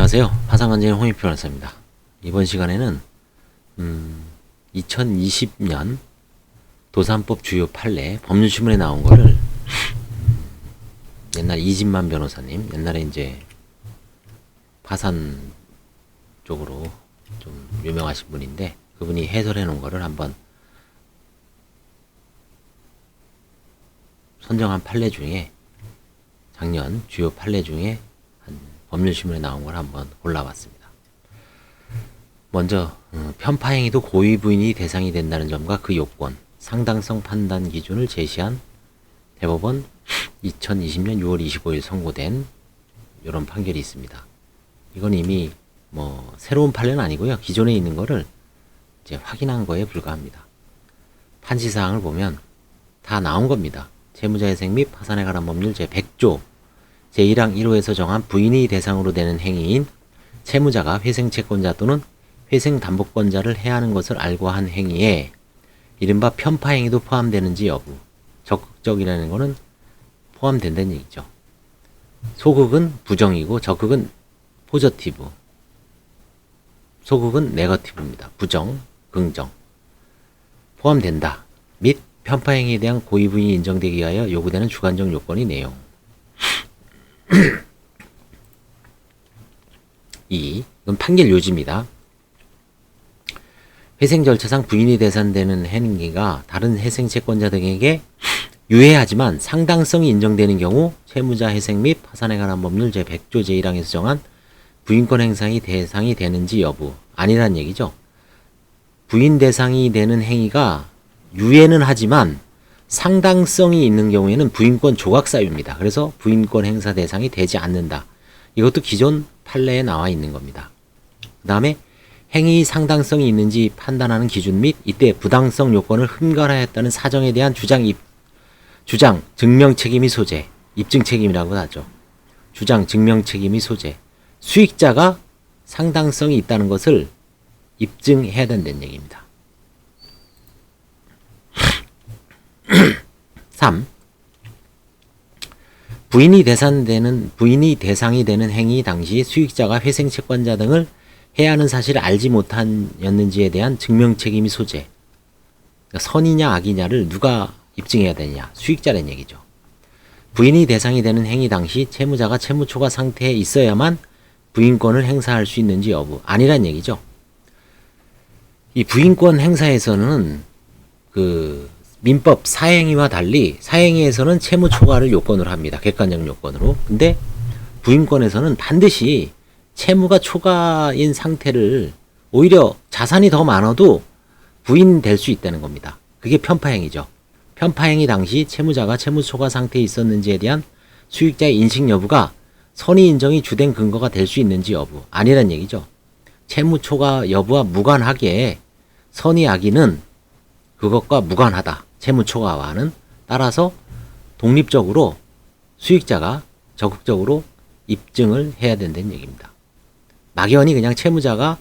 안녕하세요. 파산관제인 홍익표 변호사입니다. 이번 시간에는 2020년 도산법 주요 판례 법률신문에 나온 거를 옛날 이진만 변호사님, 옛날에 이제 파산 쪽으로 좀 유명하신 분인데 그분이 해설해 놓은 거를 한번 선정한 판례 중에 작년 주요 판례 중에 법률신문에 나온 걸 한번 골라봤습니다. 먼저 편파행위도 고의 부인이 대상이 된다는 점과 그 요건, 상당성 판단 기준을 제시한 대법원 2020년 6월 25일 선고된 이런 판결이 있습니다. 이건 이미 뭐 새로운 판례는 아니고요. 기존에 있는 거를 이제 확인한 거에 불과합니다. 판시사항을 보면 다 나온 겁니다. 채무자회생 및 파산에 관한 법률 제100조 제1항 1호에서 정한 부인이 대상으로 되는 행위인 채무자가 회생채권자 또는 회생담보권자를 해하는 것을 알고 한 행위에 이른바 편파행위도 포함되는지 여부, 적극적이라는 것은 포함된다는 얘기죠. 소극은 부정이고 적극은 포저티브, 소극은 네거티브입니다. 부정, 긍정. 포함된다. 및 편파행위에 대한 고의 부인이 인정되기 위하여 요구되는 주관적 요건의 내용. 2. 이건 판결 요지입니다. 회생 절차상 부인이 대상되는 행위가 다른 회생채권자 등에게 유해하지만 상당성이 인정되는 경우 채무자 회생 및 파산에 관한 법률 제100조 제1항에서 정한 부인권 행사의 대상이 되는지 여부. 아니란 얘기죠. 부인 대상이 되는 행위가 유해는 하지만 상당성이 있는 경우에는 부인권 조각 사유입니다. 그래서 부인권 행사 대상이 되지 않는다. 이것도 기존 판례에 나와 있는 겁니다. 그 다음에 행위 상당성이 있는지 판단하는 기준 및 이때 부당성 요건을 흠결하였다는 사정에 대한 주장, 증명 책임이 소재, 입증 책임이라고 하죠. 주장, 증명 책임이 소재. 수익자가 상당성이 있다는 것을 입증해야 된다는 얘기입니다. 3. 부인이 대상이 되는 행위 당시 수익자가 회생채권자 등을 해야 하는 사실을 알지 못하였는지에 대한 증명 책임이 소재. 그러니까 선이냐 악이냐를 누가 입증해야 되냐? 수익자라는 얘기죠. 부인이 대상이 되는 행위 당시 채무자가 채무 초과 상태에 있어야만 부인권을 행사할 수 있는지 여부. 아니란 얘기죠. 이 부인권 행사에서는 민법 사행위와 달리 사행위에서는 채무 초과를 요건으로 합니다. 객관적 요건으로. 근데 부인권에서는 반드시 채무가 초과인 상태를 오히려 자산이 더 많아도 부인될 수 있다는 겁니다. 그게 편파행위죠. 편파행위 당시 채무자가 채무 초과 상태에 있었는지에 대한 수익자의 인식 여부가 선의 인정이 주된 근거가 될 수 있는지 여부. 아니란 얘기죠. 채무 초과 여부와 무관하게 선의 악의는 그것과 무관하다. 채무 초과와는 따라서 독립적으로 수익자가 적극적으로 입증을 해야 된다는 얘기입니다. 막연히 그냥 채무자가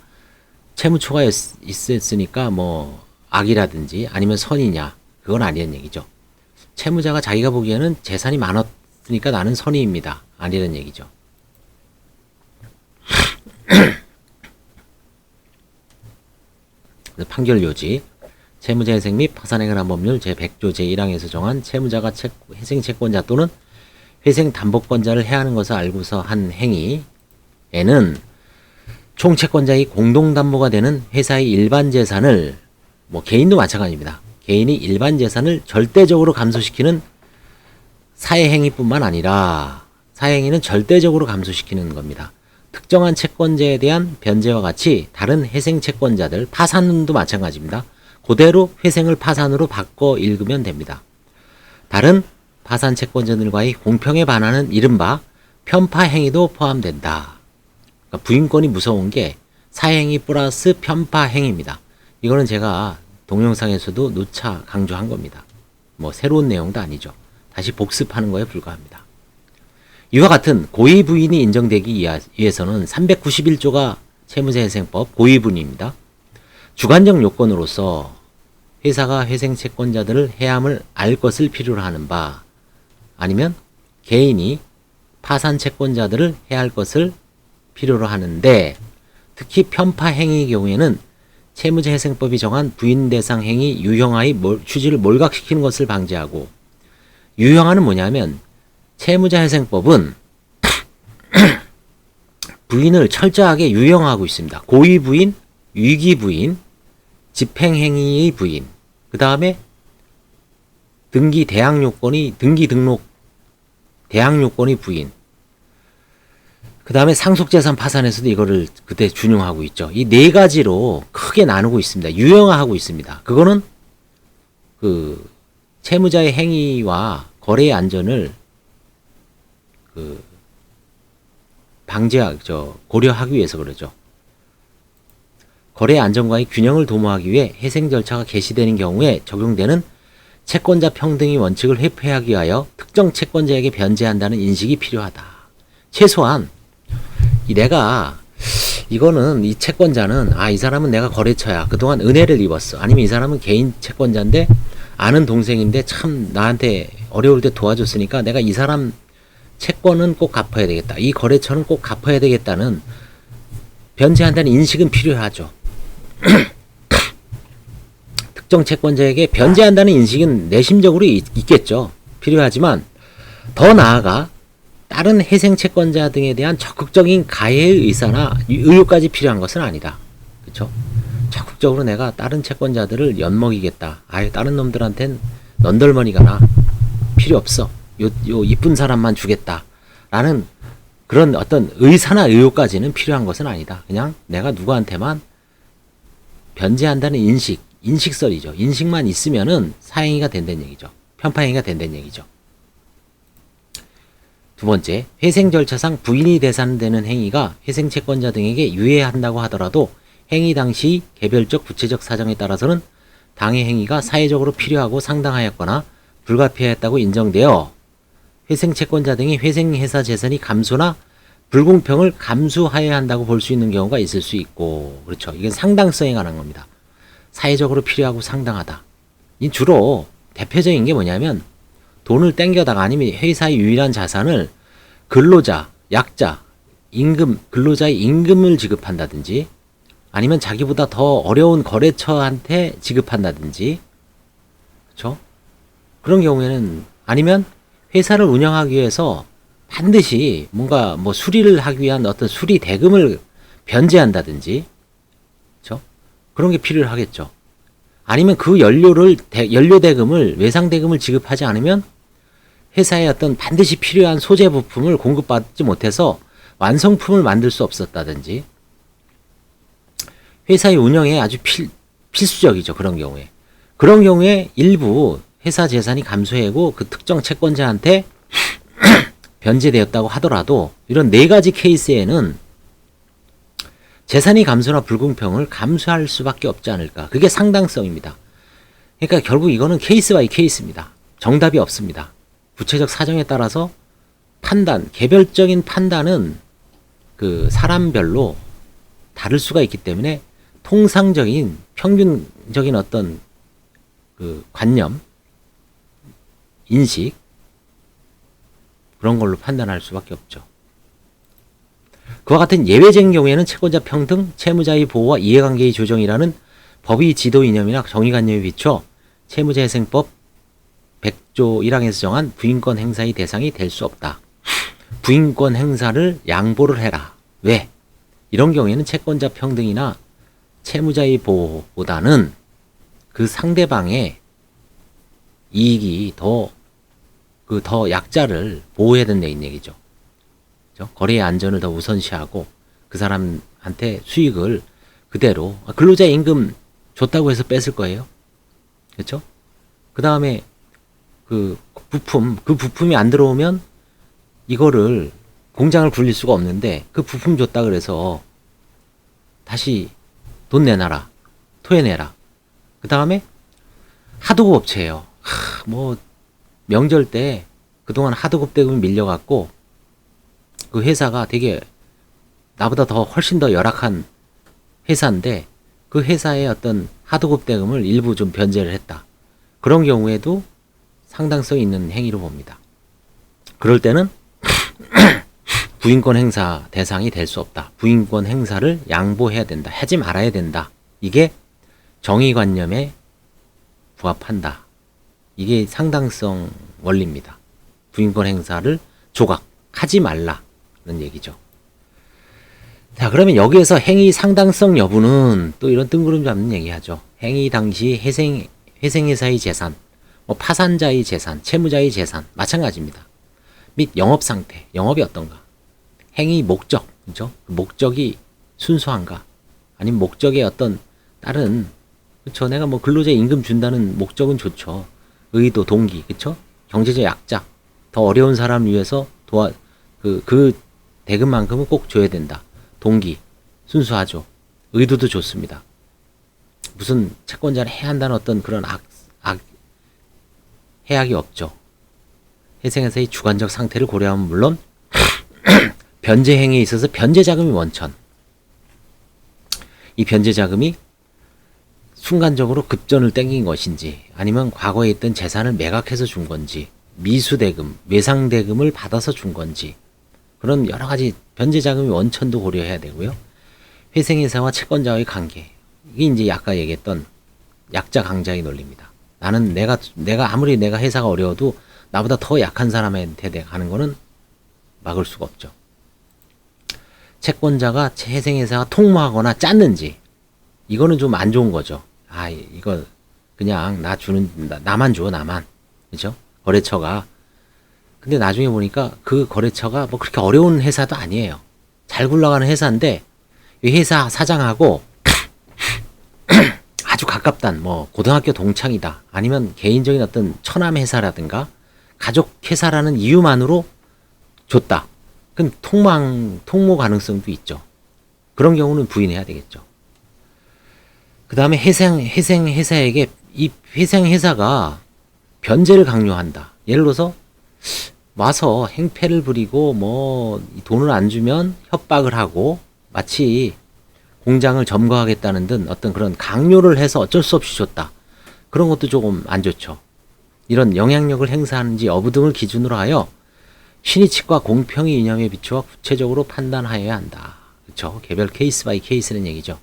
채무 초과 있었으니까 뭐 악이라든지 아니면 선이냐 그건 아니란 얘기죠. 채무자가 자기가 보기에는 재산이 많았으니까 나는 선의입니다. 아니란 얘기죠. 판결 요지. 채무자 회생 및 파산에 관한 법률 제100조 제1항에서 정한 채무자가 회생채권자 또는 회생담보권자를 해하는 것을 알고서 한 행위에는 총채권자의 공동담보가 되는 회사의 일반 재산을 개인도 마찬가지입니다. 개인이 일반 재산을 절대적으로 감소시키는 사회행위뿐만 아니라 사회행위는 절대적으로 감소시키는 겁니다. 특정한 채권자에 대한 변제와 같이 다른 회생채권자들, 파산도 마찬가지입니다. 그대로 회생을 파산으로 바꿔 읽으면 됩니다. 다른 파산 채권자들과의 공평에 반하는 이른바 편파행위도 포함된다. 그러니까 부인권이 무서운 게 사행위 플러스 편파행위입니다. 이거는 제가 동영상에서도 누차 강조한 겁니다. 새로운 내용도 아니죠. 다시 복습하는 거에 불과합니다. 이와 같은 고의 부인이 인정되기 위해서는 391조가 채무자회생법 고의 부인입니다. 주관적 요건으로서 회사가 회생채권자들을 해함을 알 것을 필요로 하는 바 아니면 개인이 파산채권자들을 해야 할 것을 필요로 하는데 특히 편파 행위의 경우에는 채무자회생법이 정한 부인 대상 행위 유형화의 취지를 몰각시키는 것을 방지하고 유형화는 뭐냐면 채무자회생법은 부인을 철저하게 유형화하고 있습니다. 고의 부인, 위기 부인, 집행행위의 부인, 그 다음에 등기 등록 대항 요건의 부인, 그 다음에 상속재산 파산에서도 이거를 그때 준용하고 있죠. 이 네 가지로 크게 나누고 있습니다. 유형화하고 있습니다. 그거는 그 채무자의 행위와 거래의 안전을 고려하기 위해서 그러죠. 거래의 안전과의 균형을 도모하기 위해 회생 절차가 개시되는 경우에 적용되는 채권자 평등의 원칙을 회피하기 위하여 특정 채권자에게 변제한다는 인식이 필요하다. 최소한 이거는 이 채권자는 이 사람은 내가 거래처야. 그동안 은혜를 입었어. 아니면 이 사람은 개인 채권자인데 아는 동생인데 참 나한테 어려울 때 도와줬으니까 내가 이 사람 채권은 꼭 갚아야 되겠다. 이 거래처는 꼭 갚아야 되겠다는 변제한다는 인식은 필요하죠. 특정 채권자에게 변제한다는 인식은 내심적으로 있겠죠. 필요하지만 더 나아가 다른 회생 채권자 등에 대한 적극적인 가해의 의사나 의욕까지 필요한 것은 아니다. 그렇죠? 적극적으로 내가 다른 채권자들을 엿먹이겠다. 다른 놈들한텐 넌덜머니가 필요 없어. 요 이쁜 사람만 주겠다. 라는 그런 어떤 의사나 의욕까지는 필요한 것은 아니다. 그냥 내가 누구한테만 변제한다는 인식설이죠. 인식만 있으면은 사행위가 된다는 얘기죠. 편파행위가 된다는 얘기죠. 두 번째, 회생 절차상 부인이 대상되는 행위가 회생 채권자 등에게 유해한다고 하더라도 행위 당시 개별적 구체적 사정에 따라서는 당해 행위가 사회적으로 필요하고 상당하였거나 불가피하였다고 인정되어 회생 채권자 등이 회생 회사 재산이 감소나 불공평을 감수하여야 한다고 볼 수 있는 경우가 있을 수 있고, 그렇죠. 이건 상당성에 관한 겁니다. 사회적으로 필요하고 상당하다. 이 주로 대표적인 게 뭐냐면 돈을 땡겨다가 아니면 회사의 유일한 자산을 근로자, 약자, 근로자의 임금을 지급한다든지 아니면 자기보다 더 어려운 거래처한테 지급한다든지, 그렇죠? 그런 경우에는 아니면 회사를 운영하기 위해서 반드시 뭔가 수리를 하기 위한 어떤 수리 대금을 변제한다든지, 그렇죠? 그런 게 필요하겠죠. 아니면 그 연료 대금을 외상 대금을 지급하지 않으면 회사에 어떤 반드시 필요한 소재 부품을 공급받지 못해서 완성품을 만들 수 없었다든지, 회사의 운영에 아주 필수적이죠. 그런 경우에 일부 회사 재산이 감소하고 그 특정 채권자한테 변제되었다고 하더라도 이런 네 가지 케이스에는 재산이 감소나 불공평을 감수할 수밖에 없지 않을까. 그게 상당성입니다. 그러니까 결국 이거는 케이스 바이 케이스입니다. 정답이 없습니다. 구체적 사정에 따라서 개별적인 판단은 그 사람별로 다를 수가 있기 때문에 통상적인, 평균적인 어떤 그 관념, 인식, 그런 걸로 판단할 수밖에 없죠. 그와 같은 예외적인 경우에는 채권자 평등, 채무자의 보호와 이해관계의 조정이라는 법의 지도 이념이나 정의관념에 비춰 채무자회생법 100조 1항에서 정한 부인권 행사의 대상이 될 수 없다. 부인권 행사를 양보를 해라. 왜? 이런 경우에는 채권자 평등이나 채무자의 보호보다는 그 상대방의 이익이 더 약자를 보호해야 된다는 얘기죠. 그렇죠? 거래의 안전을 더 우선시하고 그 사람한테 수익을 그대로 근로자 임금 줬다고 해서 뺏을 거예요. 그렇죠? 그 다음에 그 부품이 안 들어오면 이거를 공장을 굴릴 수가 없는데 그 부품 줬다 그래서 다시 돈 내놔라, 토해내라. 그 다음에 하도급 업체예요. 명절 때 그동안 하도급 대금이 밀려갖고 그 회사가 되게 나보다 훨씬 더 열악한 회사인데 그 회사의 어떤 하도급 대금을 일부 좀 변제를 했다. 그런 경우에도 상당성 있는 행위로 봅니다. 그럴 때는 부인권 행사 대상이 될 수 없다. 부인권 행사를 양보해야 된다. 하지 말아야 된다. 이게 정의관념에 부합한다. 이게 상당성 원리입니다. 부인권 행사를 조각하지 말라는 얘기죠. 자, 그러면 여기에서 행위 상당성 여부는 또 이런 뜬구름 잡는 얘기하죠. 행위 당시 회생회사의 재산, 뭐 파산자의 재산, 채무자의 재산 마찬가지입니다. 및 영업 상태, 영업이 어떤가, 행위 목적, 그죠? 목적이 순수한가, 아니면 목적의 어떤 다른, 그쵸? 내가 뭐 근로자 임금 준다는 목적은 좋죠. 의도, 동기, 그쵸? 경제적 약자, 더 어려운 사람을 위해서 그 대금만큼은 꼭 줘야 된다. 동기, 순수하죠. 의도도 좋습니다. 무슨 채권자를 해야 한다는 어떤 그런 해악이 없죠. 회생회사의 주관적 상태를 고려하면 물론 변제 행위에 있어서 변제 자금이 원천. 이 변제 자금이 순간적으로 급전을 땡긴 것인지, 아니면 과거에 있던 재산을 매각해서 준 건지, 미수대금, 외상대금을 받아서 준 건지, 그런 여러 가지 변제 자금의 원천도 고려해야 되고요. 회생회사와 채권자의 관계, 이게 이제 아까 얘기했던 약자 강자의 논리입니다. 나는 내가 아무리 내가 회사가 어려워도 나보다 더 약한 사람한테 가는 거는 막을 수가 없죠. 채권자가 회생회사가 통모하거나 짰는지, 이거는 좀 안 좋은 거죠. 아, 이거 그냥 나만 줘, 나만. 그죠? 거래처가. 근데 나중에 보니까 그 거래처가 뭐 그렇게 어려운 회사도 아니에요. 잘 굴러가는 회사인데, 이 회사 사장하고 아주 가깝단, 뭐, 고등학교 동창이다. 아니면 개인적인 어떤 처남 회사라든가, 가족 회사라는 이유만으로 줬다. 그럼 통모 가능성도 있죠. 그런 경우는 부인해야 되겠죠. 그 다음에 회생회사에게 이 회생회사가 변제를 강요한다. 예를 들어서 와서 행패를 부리고 뭐 돈을 안 주면 협박을 하고 마치 공장을 점거하겠다는 듯 어떤 그런 강요를 해서 어쩔 수 없이 줬다. 그런 것도 조금 안 좋죠. 이런 영향력을 행사하는지 여부 등을 기준으로 하여 신의칙과 공평의 이념에 비추어 구체적으로 판단하여야 한다. 그렇죠? 개별 케이스 바이 케이스는 얘기죠.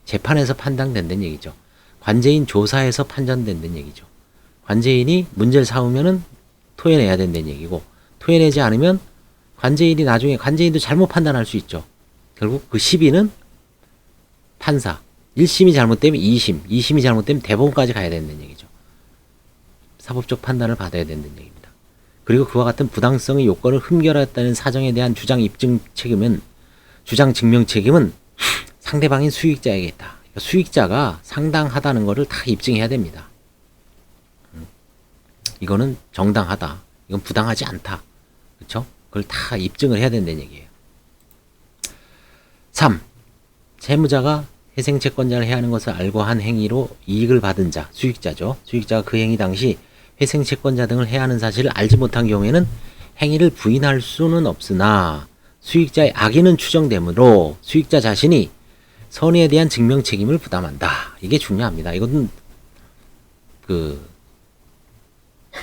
재판에서 판단된다는 얘기죠. 관제인 조사에서 판단된다는 얘기죠. 관제인이 문제를 삼으면은 토해내야 된다는 얘기고, 토해내지 않으면 관제인이 나중에 관제인도 잘못 판단할 수 있죠. 결국 그 시비는 판사, 1심이 잘못되면 2심, 2심이 잘못되면 대법원까지 가야 된다는 얘기죠. 사법적 판단을 받아야 된다는 얘기입니다. 그리고 그와 같은 부당성의 요건을 흠결했다는 사정에 대한 주장 증명 책임은 상대방인 수익자에게 있다. 그러니까 수익자가 상당하다는 것을 다 입증해야 됩니다. 이거는 정당하다. 이건 부당하지 않다. 그렇죠? 그걸 다 입증을 해야 된다는 얘기예요. 3. 채무자가 회생채권자를 해야 하는 것을 알고 한 행위로 이익을 받은 자, 수익자죠. 수익자가 그 행위 당시 회생채권자 등을 해야 하는 사실을 알지 못한 경우에는 행위를 부인할 수는 없으나 수익자의 악의는 추정되므로 수익자 자신이 선의에 대한 증명 책임을 부담한다. 이게 중요합니다. 이것은 그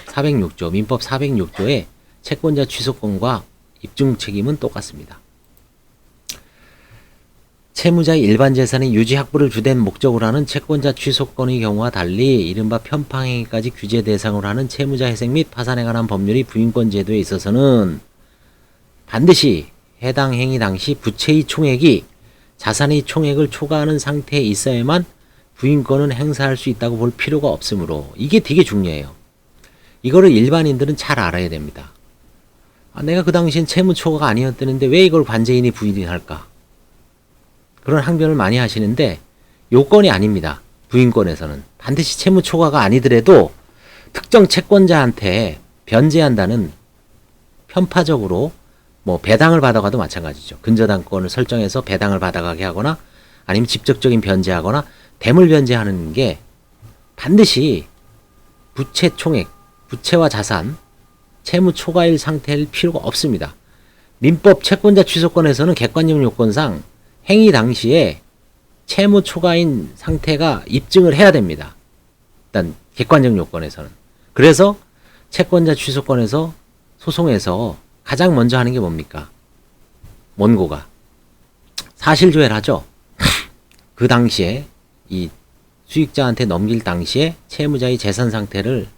406조, 민법 406조의 채권자 취소권과 입증 책임은 똑같습니다. 채무자의 일반 재산의 유지 확보를 주된 목적으로 하는 채권자 취소권의 경우와 달리 이른바 편팡행위까지 규제 대상으로 하는 채무자 회생 및 파산에 관한 법률의 부인권 제도에 있어서는 반드시 해당 행위 당시 부채의 총액이 자산의 총액을 초과하는 상태에 있어야만 부인권은 행사할 수 있다고 볼 필요가 없으므로, 이게 되게 중요해요. 이거를 일반인들은 잘 알아야 됩니다. 내가 그 당시엔 채무 초과가 아니었다는데 왜 이걸 관제인이 부인을 할까? 그런 항변을 많이 하시는데 요건이 아닙니다. 부인권에서는 반드시 채무 초과가 아니더라도 특정 채권자한테 변제한다는 편파적으로 뭐 배당을 받아가도 마찬가지죠. 근저당권을 설정해서 배당을 받아가게 하거나 아니면 직접적인 변제하거나 대물 변제하는 게 반드시 부채 총액, 부채와 자산, 채무 초과일 상태일 필요가 없습니다. 민법 채권자 취소권에서는 객관적 요건상 행위 당시에 채무 초과인 상태가 입증을 해야 됩니다. 일단 객관적 요건에서는. 그래서 채권자 취소권에서 소송에서 가장 먼저 하는 게 뭡니까? 원고가 사실조회를 하죠. 그 당시에 이 수익자한테 넘길 당시에 채무자의 재산 상태를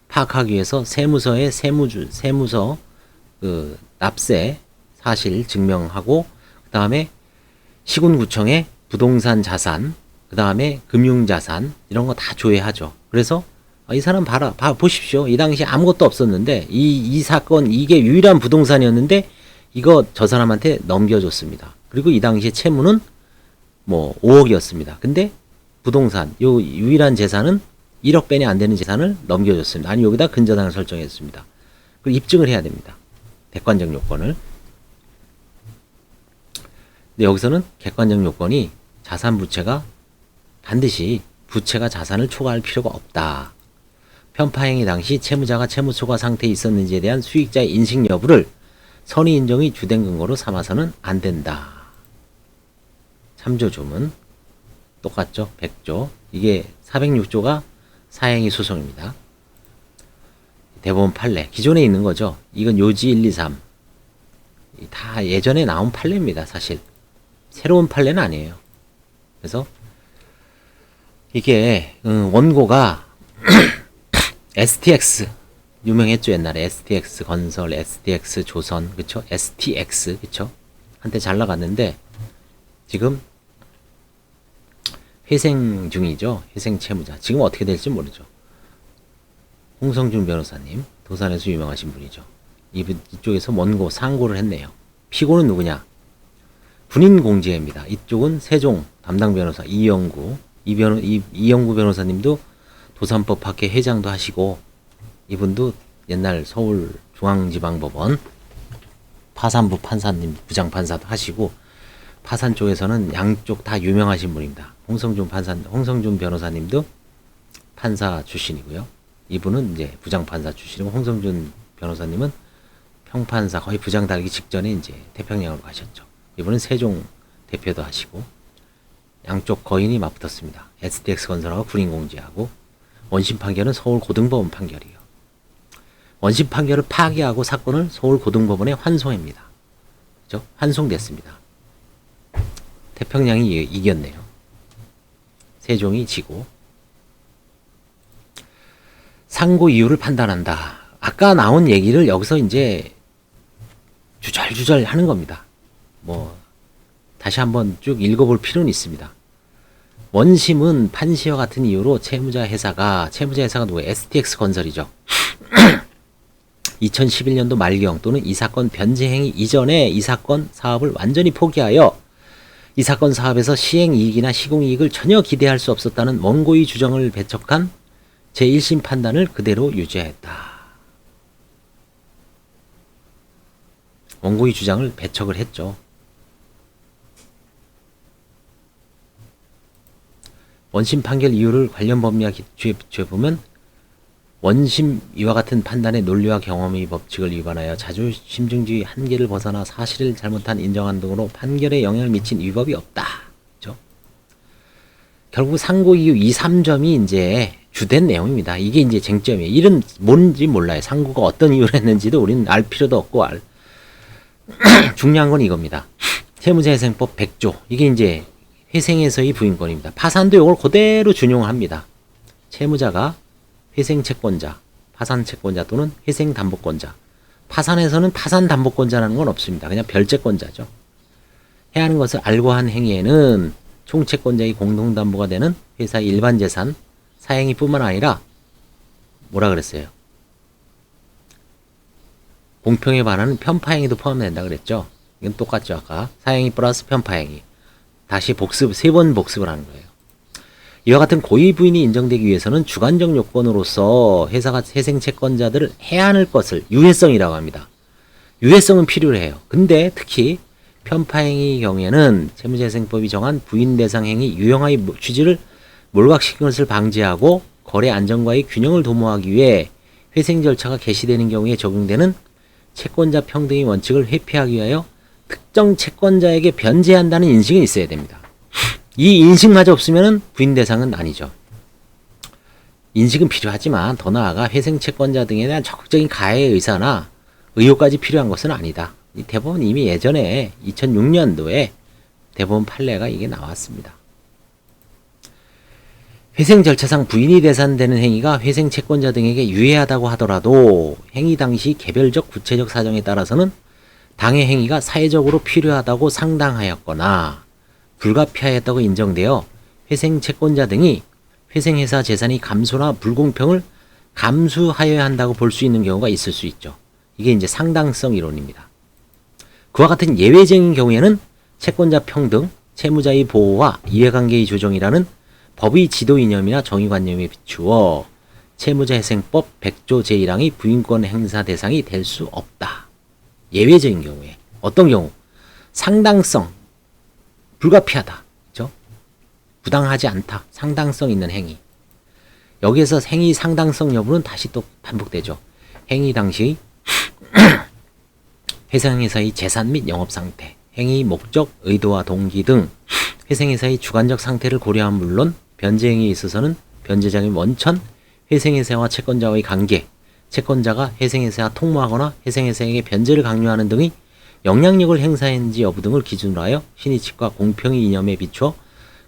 파악하기 위해서 세무서에 세무서 그 납세 사실 증명하고, 그 다음에 시군구청에 부동산 자산, 그 다음에 금융자산 이런 거 다 조회하죠. 그래서 이 사람 보십시오. 이 당시에 아무것도 없었는데 이 사건 이게 유일한 부동산이었는데 이거 저 사람한테 넘겨줬습니다. 그리고 이 당시에 채무는 뭐 5억이었습니다. 근데 부동산 요 유일한 재산은 1억 배내 안 되는 재산을 넘겨줬습니다. 아니 여기다 근저당을 설정했습니다. 그리고 입증을 해야 됩니다. 객관적 요건을. 근데 여기서는 객관적 요건이 자산 부채가 반드시 부채가 자산을 초과할 필요가 없다. 편파행위 당시 채무자가 채무 초과 상태에 있었는지에 대한 수익자의 인식 여부를 선의 인정이 주된 근거로 삼아서는 안 된다. 참조조문 똑같죠. 100조. 이게 406조가 사행위 소송입니다. 대법원 판례 기존에 있는 거죠. 이건 요지 1, 2, 3 다 예전에 나온 판례입니다. 사실 새로운 판례는 아니에요. 그래서 이게 원고가 STX 유명했죠. 옛날에 STX 건설, STX 조선, 그쵸? STX, 그쵸? 한때 잘 나갔는데 지금 회생 중이죠. 회생 채무자. 지금 어떻게 될지 모르죠. 홍성준 변호사님, 도산에서 유명하신 분이죠. 이쪽에서 원고 상고를 했네요. 피고는 누구냐? 군인 공제입니다. 이쪽은 세종 담당 변호사 이영구. 이영구 변호사님도 도산법학회 회장도 하시고, 이분도 옛날 서울중앙지방법원 파산부 판사님 부장판사도 하시고, 파산 쪽에서는 양쪽 다 유명하신 분입니다. 홍성준 변호사님도 판사 출신이고요. 이분은 이제 부장판사 출신이고, 홍성준 변호사님은 평판사 거의 부장 달기 직전에 이제 태평양으로 가셨죠. 이분은 세종 대표도 하시고, 양쪽 거인이 맞붙었습니다. STX 건설하고 군인공제하고, 원심 판결은 서울고등법원 판결이에요. 원심 판결을 파기하고 사건을 서울고등법원에 환송합니다. 그죠? 환송됐습니다. 태평양이 이겼네요. 세종이 지고. 상고 이유를 판단한다. 아까 나온 얘기를 여기서 이제 주절주절 하는 겁니다. 뭐 다시 한번 쭉 읽어볼 필요는 있습니다. 원심은 판시와 같은 이유로 채무자 회사가 누구예요? STX 건설이죠. 2011년도 말경 또는 이 사건 변제행위 이전에 이 사건 사업을 완전히 포기하여 이 사건 사업에서 시행이익이나 시공이익을 전혀 기대할 수 없었다는 원고의 주장을 배척한 제1심 판단을 그대로 유지했다. 원고의 주장을 배척을 했죠. 원심 판결 이유를 관련 법리와 기초에 보면, 원심 이와 같은 판단의 논리와 경험의 법칙을 위반하여 자주심 중지의 한계를 벗어나 사실을 잘못한 인정한 등으로 판결에 영향을 미친 위법이 없다. 그렇죠? 결국 상고 이유 2, 3점이 이제 주된 내용입니다. 이게 이제 쟁점이에요. 이름 뭔지 몰라요. 상고가 어떤 이유를 했는지도 우리는 알 필요도 없고 중요한 건 이겁니다. 세무자회생법 100조. 이게 이제 회생에서의 부인권입니다. 파산도 이걸 그대로 준용을 합니다. 채무자가 회생채권자, 파산채권자 또는 회생담보권자. 파산에서는 파산담보권자라는 건 없습니다. 그냥 별채권자죠. 해야 하는 것을 알고 한 행위에는 총채권자의 공동담보가 되는 회사의 일반 재산, 사행위뿐만 아니라 뭐라 그랬어요? 공평에 반하는 편파행위도 포함된다 그랬죠. 이건 똑같죠. 아까 사행위 플러스 편파행위. 다시 복습, 3번 복습을 하는 거예요. 이와 같은 고의 부인이 인정되기 위해서는 주관적 요건으로서 회사가 회생채권자들을 해야 하는 것을 유해성이라고 합니다. 유해성은 필요로 해요. 근데 특히 편파행위 경우에는 채무자회생법이 정한 부인 대상 행위 유형의 취지를 몰각시키는 것을 방지하고 거래 안정과의 균형을 도모하기 위해 회생 절차가 개시되는 경우에 적용되는 채권자 평등의 원칙을 회피하기 위하여 특정 채권자에게 변제한다는 인식은 있어야 됩니다. 이 인식마저 없으면 부인 대상은 아니죠. 인식은 필요하지만 더 나아가 회생 채권자 등에 대한 적극적인 가해의 의사나 의혹까지 필요한 것은 아니다. 이 대법원 이미 예전에 2006년도에 대법원 판례가 이게 나왔습니다. 회생 절차상 부인이 대산되는 행위가 회생 채권자 등에게 유해하다고 하더라도 행위 당시 개별적 구체적 사정에 따라서는 당해 행위가 사회적으로 필요하다고 상당하였거나 불가피하였다고 인정되어 회생 채권자 등이 회생회사 재산이 감소나 불공평을 감수하여야 한다고 볼 수 있는 경우가 있을 수 있죠. 이게 이제 상당성 이론입니다. 그와 같은 예외적인 경우에는 채권자 평등, 채무자의 보호와 이해관계의 조정이라는 법의 지도 이념이나 정의관념에 비추어 채무자 회생법 100조 제1항이 부인권 행사 대상이 될 수 없다. 예외적인 경우에 어떤 경우? 상당성, 불가피하다. 그렇죠? 부당하지 않다. 상당성 있는 행위. 여기에서 행위 상당성 여부는 다시 또 반복되죠. 행위 당시 회생회사의 재산 및 영업상태, 행위 목적, 의도와 동기 등 회생회사의 주관적 상태를 고려한 물론 변제행위에 있어서는 변제장의 원천, 회생회사와 채권자와의 관계, 채권자가 회생회사와 통모하거나 회생회사에게 변제를 강요하는 등의 영향력을 행사했는지 여부 등을 기준으로 하여 신의칙과 공평의 이념에 비추어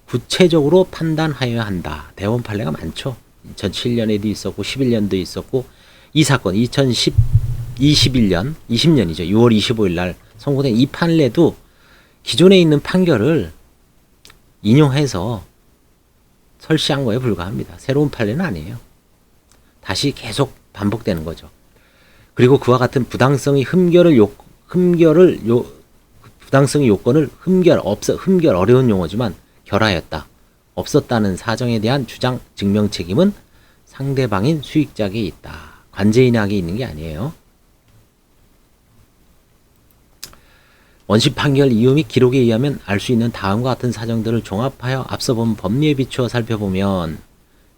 구체적으로 판단하여야 한다. 대법원 판례가 많죠. 2007년에도 있었고 11년도 있었고 이 사건 2021년 20년이죠. 6월 25일 날 선고된 이 판례도 기존에 있는 판결을 인용해서 설치한 거에 불과합니다. 새로운 판례는 아니에요. 다시 계속 반복되는 거죠. 그리고 그와 같은 부당성의 부당성의 요건을 흠결 어려운 용어지만 결하였다. 없었다는 사정에 대한 주장 증명 책임은 상대방인 수익자에게 있다. 관제인에게 있는 게 아니에요. 원심 판결 이유 및 기록에 의하면 알 수 있는 다음과 같은 사정들을 종합하여 앞서 본 법리에 비추어 살펴보면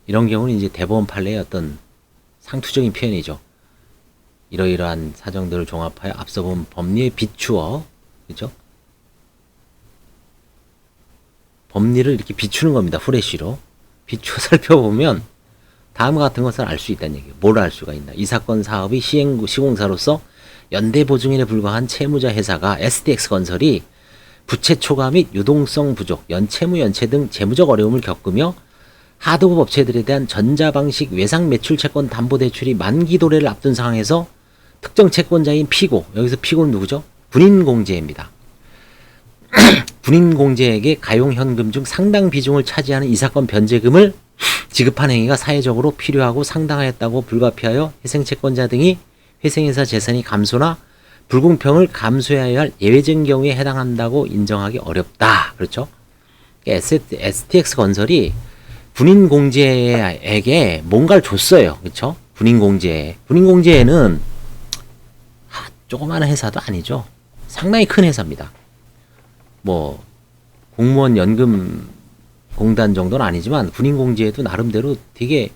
이런 경우는 이제 대법원 판례의 어떤 상투적인 표현이죠. 이러이러한 사정들을 종합하여 앞서 본 법리에 비추어, 그죠? 법리를 이렇게 비추는 겁니다. 후레쉬로. 비추어 살펴보면 다음과 같은 것을 알 수 있다는 얘기예요. 뭘 알 수가 있나? 이 사건 사업의 시공사로서 연대 보증인에 불과한 채무자 회사가 STX건설이 부채 초과 및 유동성 부족, 연채무 연체 등 재무적 어려움을 겪으며 하도급 업체들에 대한 전자방식 외상 매출 채권 담보대출이 만기 도래를 앞둔 상황에서 특정 채권자인 피고, 여기서 피고는 누구죠? 군인공제입니다. 군인공제에게 가용현금 중 상당 비중을 차지하는 이 사건 변제금을 지급한 행위가 사회적으로 필요하고 상당하였다고 불가피하여 회생채권자 등이 회생회사 재산이 감소나 불공평을 감수해야 할 예외적인 경우에 해당한다고 인정하기 어렵다. 그렇죠? STX건설이 군인공제에게 뭔가를 줬어요. 그렇죠? 군인공제에는 조그마한 회사도 아니죠. 상당히 큰 회사입니다. 뭐 공무원 연금 공단 정도는 아니지만 군인공제에도 나름대로 되게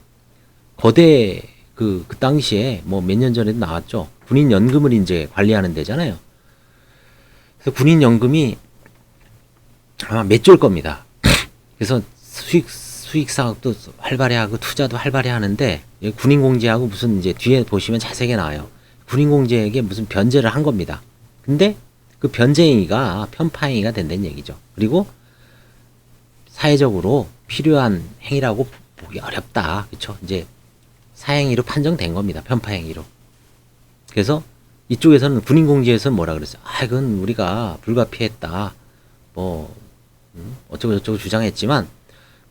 거대 그 당시에 뭐 몇 년 전에도 나왔죠. 군인 연금을 이제 관리하는 데잖아요. 그래서 군인 연금이 아마 몇 조일 겁니다. 그래서 수익 사업도 활발히 하고 투자도 활발히 하는데 군인 공제하고 무슨 이제 뒤에 보시면 자세하게 나와요. 군인 공제에게 무슨 변제를 한 겁니다. 근데 그 변제행위가 편파행위가 된다는 얘기죠. 그리고 사회적으로 필요한 행위라고 보기 어렵다. 그렇죠? 이제 사행위로 판정된 겁니다. 편파행위로. 그래서 이쪽에서는 군인공제에서는 뭐라 그랬어요? 그건 우리가 불가피했다. 뭐 어쩌고 저쩌고 주장했지만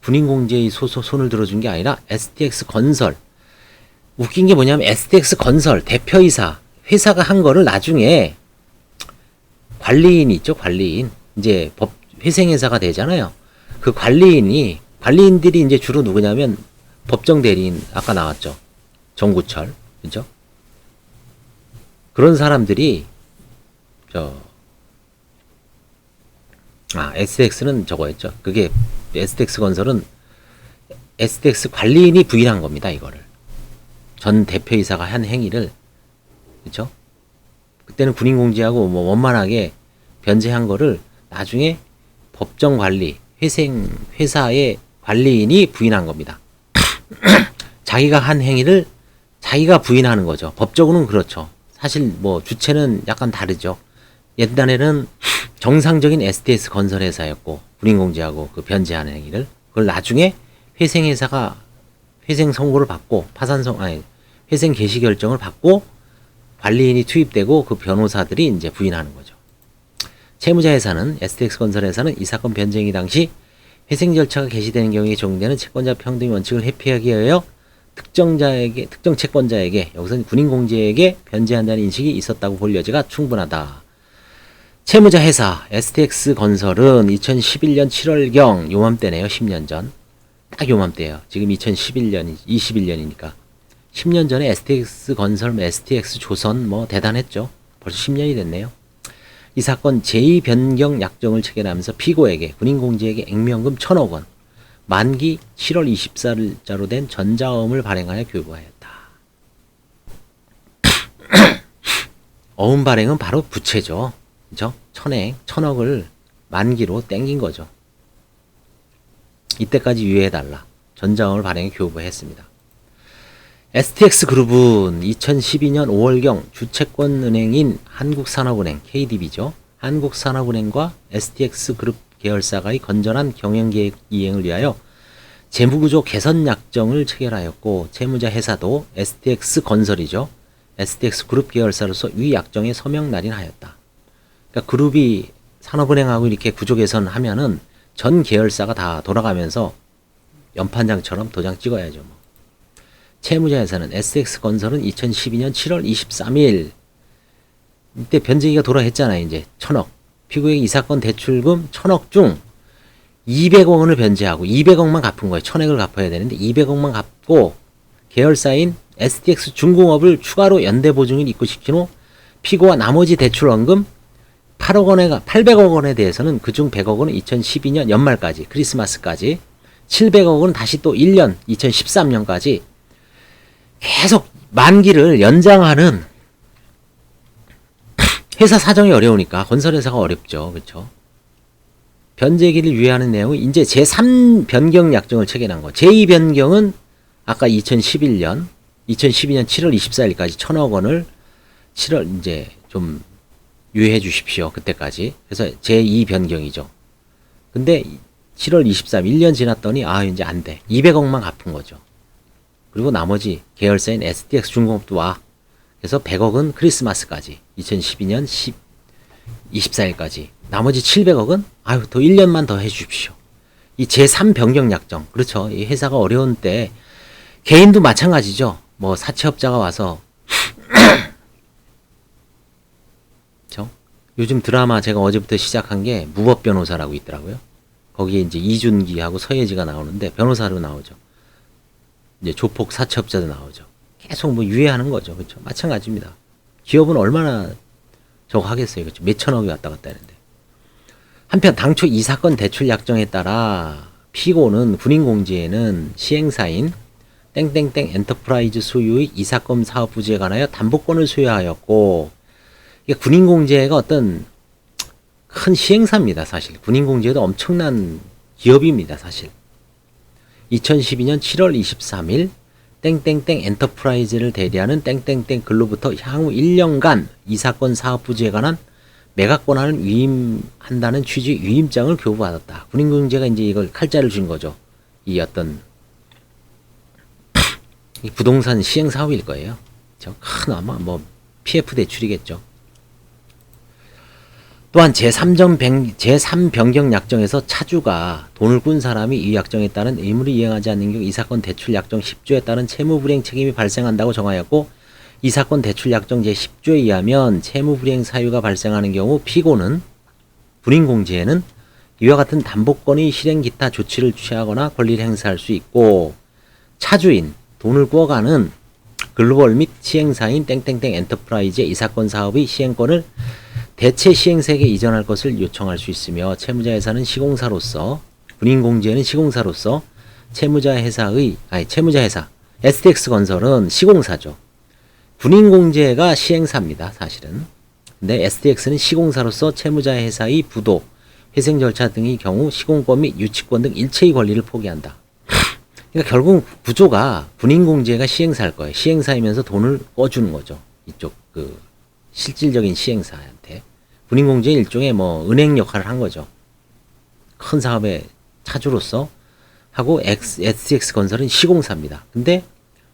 군인공제의 손을 들어준 게 아니라 STX건설. 웃긴 게 뭐냐면 STX건설 대표이사 회사가 한 거를 나중에 관리인이 있죠. 관리인. 이제 회생회사가 되잖아요. 그 관리인들이 이제 주로 누구냐면 법정 대리인 아까 나왔죠. 정구철. 그죠? 그런 사람들이 STX는 저거였죠. 그게 STX건설은 STX 관리인이 부인한 겁니다. 이거를. 전 대표이사가 한 행위를. 그쵸? 그때는 군인공제하고 뭐 원만하게 변제한 거를 나중에 법정 관리, 회사의 관리인이 부인한 겁니다. 자기가 한 행위를 자기가 부인하는 거죠. 법적으로는 그렇죠. 사실 뭐 주체는 약간 다르죠. 옛날에는 정상적인 STX 건설 회사였고 군인공제하고 그 변제하는 행위를 그걸 나중에 회생회사가 회생 선고를 받고 회생 개시 결정을 받고 관리인이 투입되고 그 변호사들이 이제 부인하는 거죠. 채무자 회사는 STX 건설 회사는 이 사건 변제 행위 당시 회생 절차가 개시되는 경우에 적용되는 채권자 평등 원칙을 회피하기 위하여 특정 채권자에게 여기서는 군인공제에게 변제한다는 인식이 있었다고 볼 여지가 충분하다. 채무자 회사 STX 건설은 2011년 7월경 요맘때네요. 10년 전. 딱 요맘때예요. 지금 2011년 21년이니까 10년 전에 STX 건설, STX 조선 뭐 대단했죠. 벌써 10년이 됐네요. 이 사건 제2변경 약정을 체결하면서 피고에게 군인공제에게 액면금 1,000억 원, 만기 7월 24일자로 된 전자어음을 발행하여 교부하였다. 어음 발행은 바로 부채죠. 그죠? 1,000억을 만기로 땡긴 거죠. 이때까지 유예해달라. 전자어음을 발행해 교부했습니다. STX 그룹은 2012년 5월경 주채권은행인 한국산업은행 KDB죠. 한국산업은행과 STX 그룹 계열사가의 건전한 경영계획 이행을 위하여 재무구조 개선 약정을 체결하였고 채무자 회사도 STX 건설이죠. STX 그룹 계열사로서 위 약정에 서명 날인하였다. 그러니까 그룹이 산업은행하고 이렇게 구조 개선하면은 전 계열사가 다 돌아가면서 연판장처럼 도장 찍어야죠. 뭐. 채무자 회사는 STX 건설은 2012년 7월 23일 이때 변제기가 돌아했잖아요. 이제 1,000억. 피고에게 이 사건 대출금 1,000억 중 200억 원을 변제하고 200억만 갚은 거예요. 1,000억을 갚아야 되는데 200억만 갚고 계열사인 STX 중공업을 추가로 연대보증을 입고시킨 후 피고와 나머지 대출 원금 800억 원에 대해서는 그중 100억 원은 2012년 연말까지 크리스마스까지 700억 원은 다시 또 1년 2013년까지 계속 만기를 연장하는 회사 사정이 어려우니까 건설회사가 어렵죠. 그렇죠? 변제기를 유예하는 내용은 이제 제3 변경 약정을 체결한 거. 제2 변경은 아까 2012년 7월 24일까지 1,000억 원을 7월 이제 좀 유예해 주십시오. 그때까지. 그래서 제2 변경이죠. 근데 7월 23일 1년 지났더니 이제 안 돼. 200억만 갚은 거죠. 그리고 나머지 계열사인 STX 중공업도 와. 그래서 100억은 크리스마스까지 2012년 24일까지 나머지 700억은 더 1년만 더 해주십시오. 이 제3 변경 약정 그렇죠. 이 회사가 어려운 때 개인도 마찬가지죠. 뭐 사채업자가 와서 그렇죠? 요즘 드라마 제가 어제부터 시작한 게 무법 변호사라고 있더라고요. 거기에 이제 이준기하고 서예지가 나오는데 변호사로 나오죠. 이제 조폭 사채업자도 나오죠. 계속 뭐 유예하는 거죠. 그렇죠? 마찬가지입니다. 기업은 얼마나 저거 하겠어요. 그렇죠? 몇천억이 왔다 갔다 하는데. 한편 당초 이 사건 대출 약정에 따라 피고는 군인공제에는 시행사인 땡땡땡 엔터프라이즈 소유의 이 사건 사업 부지에 관하여 담보권을 소유하였고 이게 군인공제가 어떤 큰 시행사입니다. 사실 군인공제도 엄청난 기업입니다. 사실 2012년 7월 23일 땡땡땡 엔터프라이즈를 대리하는 땡땡땡 글로부터 향후 1년간 이 사건 사업 부지에 관한 매각 권한을 위임한다는 취지 위임장을 교부받았다. 군인공제가 이제 이걸 칼자를 준 거죠. 이 어떤 이 부동산 시행 사업일 거예요. 큰 아마 뭐 PF 대출이겠죠. 또한 제3 변경 약정에서 차주가 돈을 꾼 사람이 이 약정에 따른 의무를 이행하지 않는 경우 이 사건 대출 약정 10조에 따른 채무불이행 책임이 발생한다고 정하였고 이 사건 대출 약정 제10조에 의하면 채무불이행 사유가 발생하는 경우 피고는 군인공제에는 이와 같은 담보권의 실행 기타 조치를 취하거나 권리를 행사할 수 있고 차주인 돈을 꾸어가는 글로벌 및 시행사인 땡땡땡 엔터프라이즈의 이 사건 사업의 시행권을 대체 시행사에게 이전할 것을 요청할 수 있으며 채무자 회사는 시공사로서 군인공제는 시공사로서 채무자 회사 STX 건설은 시공사죠. 군인공제가 시행사입니다. 사실은. 근데 STX는 시공사로서 채무자 회사의 부도, 회생 절차 등의 경우 시공권 및 유치권 등 일체의 권리를 포기한다. 그러니까 결국 구조가 군인공제가 시행사일 거예요. 시행사이면서 돈을 꿔주는 거죠. 이쪽 실질적인 시행사한테. 군인공제의 일종의 뭐 은행 역할을 한 거죠. 큰 사업의 차주로서 하고 STX건설은 시공사입니다. 근데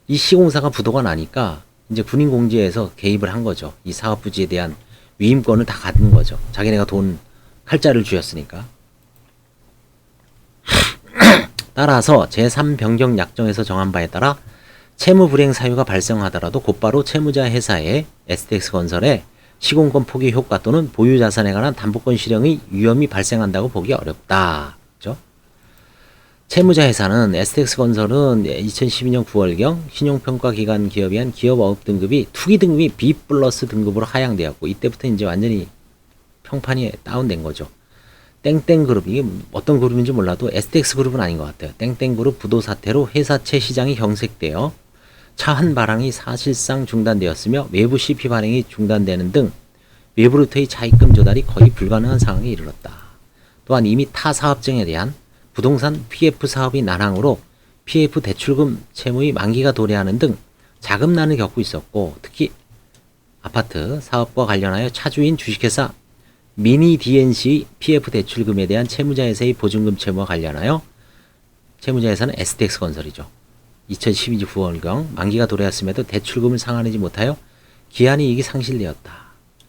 이 시공사가 부도가 나니까 이제 군인공제에서 개입을 한 거죠. 이 사업 부지에 대한 위임권을 다 갖는 거죠. 자기네가 돈 칼자를 쥐었으니까. 따라서 제3변경약정에서 정한 바에 따라 채무 불이행 사유가 발생하더라도 곧바로 채무자 회사의 STX건설에 시공권 포기 효과 또는 보유 자산에 관한 담보권 실형의 위험이 발생한다고 보기 어렵다. 그렇죠? 채무자 회사는 STX건설은 2012년 9월경 신용평가기관 기업이 한 기업업 등급이 투기 등급이 B 플러스 등급으로 하향되었고 이때부터 이제 완전히 평판이 다운된 거죠. 땡땡그룹, 이게 어떤 그룹인지 몰라도 STX그룹은 아닌 것 같아요. 땡땡그룹 부도 사태로 회사채 시장이 경색되어 차한 발행이 사실상 중단되었으며 외부 CP 발행이 중단되는 등 외부로부터의 차입금 조달이 거의 불가능한 상황에 이르렀다. 또한 이미 타 사업장에 대한 부동산 PF 사업이 난항으로 PF 대출금 채무의 만기가 도래하는 등 자금난을 겪고 있었고 특히 아파트 사업과 관련하여 차주인 주식회사 미니 DNC PF 대출금에 대한 채무자회사의 보증금 채무와 관련하여 채무자회사는 STX건설이죠. 2012년 9월경 만기가 도래했음에도 대출금을 상환하지 못하여 기한이 이익이 상실되었다.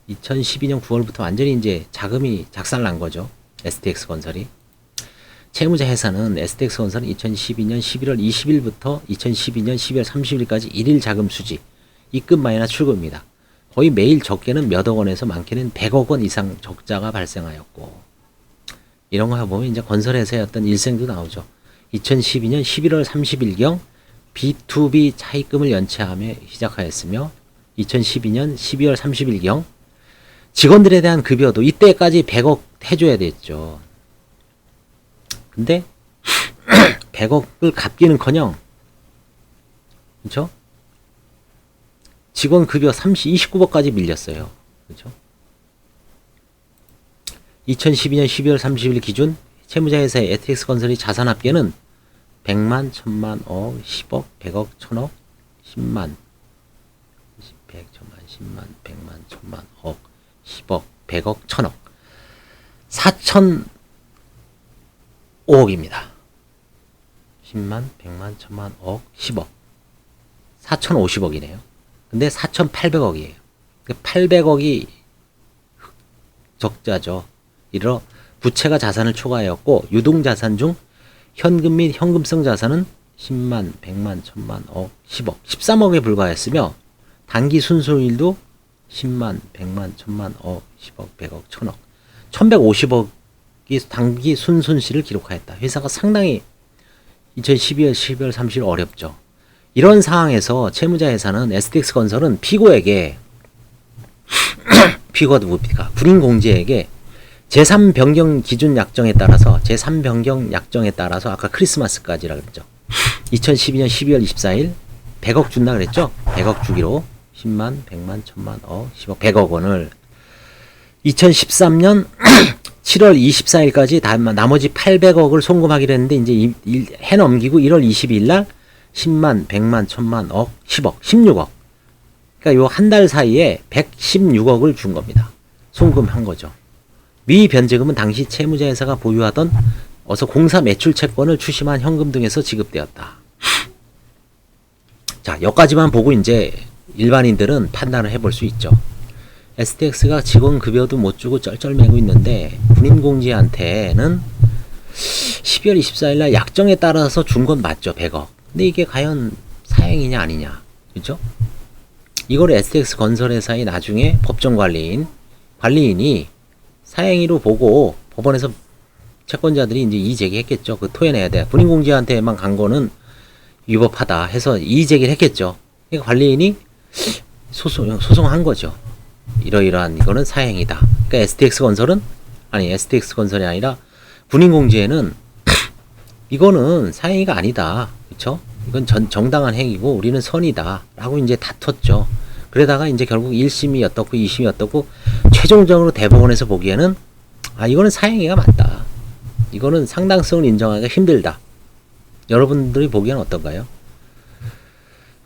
2012년 9월부터 완전히 이제 자금이 작살난 거죠. STX건설이. 채무자 회사는 STX건설은 2012년 11월 20일부터 2012년 12월 30일까지 1일 자금 수지, 입금 마이너스 출금입니다. 거의 매일 적게는 몇억 원에서 많게는 100억 원 이상 적자가 발생하였고 이런 거 보면 이제 건설회사의 어떤 일생도 나오죠. 2012년 11월 30일경 B2B 차입금을 연체하며 시작하였으며 2012년 12월 30일경 직원들에 대한 급여도 이때까지 100억 해줘야 됐죠. 근데 100억을 갚기는커녕 그렇죠? 직원 급여 29억까지 밀렸어요. 그렇죠? 2012년 12월 30일 기준 채무자 회사의 STX건설의 자산 합계는 100만, 1000만, 억, 10억, 100억, 1000억, 10만, 100, 1000만, 10만, 100만, 1000만, 억, 10억, 100억, 1000억. 4,005억입니다. 10만, 100만, 1000만, 억, 10억. 4,050억이네요. 근데 4,800억이에요. 800억이 적자죠. 이러 부채가 자산을 초과하였고 유동자산 중 현금 및 현금성 자산은 10만, 100만, 1000만, 억, 10억, 13억에 불과했으며 단기 순손실도 10만, 100만, 1000만, 억, 10억, 100억, 1000억, 1150억이 단기 순손실을 기록하였다. 회사가 상당히 2012년 12월 30일 어렵죠. 이런 상황에서 채무자 회사는 STX건설은 피고에게 피고가 누굽니까? 군인공제에게 제3변경 기준 약정에 따라서 제3변경 약정에 따라서 아까 크리스마스까지라 그랬죠. 2012년 12월 24일 100억 준다 그랬죠. 100억 주기로 10만, 100만, 1000만, 억, 10억, 100억 원을 2013년 7월 24일까지 나머지 800억을 송금하기로 했는데 이제 해 넘기고 1월 22일 날 10만, 100만, 1000만, 억, 10억, 16억. 그러니까 요 한 달 사이에 116억을 준 겁니다. 송금한 거죠. 미 변제금은 당시 채무자 회사가 보유하던 어서 공사 매출 채권을 추심한 현금 등에서 지급되었다. 자, 여기까지만 보고 이제 일반인들은 판단을 해볼 수 있죠. STX가 직원 급여도 못 주고 쩔쩔매고 있는데 군인공제한테는 12월 24일 날 약정에 따라서 준 건 맞죠. 100억. 근데 이게 과연 사행이냐 아니냐. 그렇죠? 이걸 STX건설회사의 나중에 관리인이 사행위로 보고 법원에서 채권자들이 이제 이의 제기했겠죠. 그 토해내야 돼. 군인공제한테만 간 거는 위법하다 해서 이의 제기를 했겠죠. 그러니까 관리인이 소송한 거죠. 이러이러한 이거는 사행이다. 그러니까 STX건설이 아니라 군인공제에는 이거는 사행위가 아니다. 그렇죠? 이건 정당한 행위고 우리는 선이다. 라고 이제 다퉜죠. 그러다가 이제 결국 1심이 어떻고 2심이 어떻고 최종적으로 대법원에서 보기에는 이거는 사행위가 맞다. 이거는 상당성을 인정하기가 힘들다. 여러분들이 보기에는 어떤가요?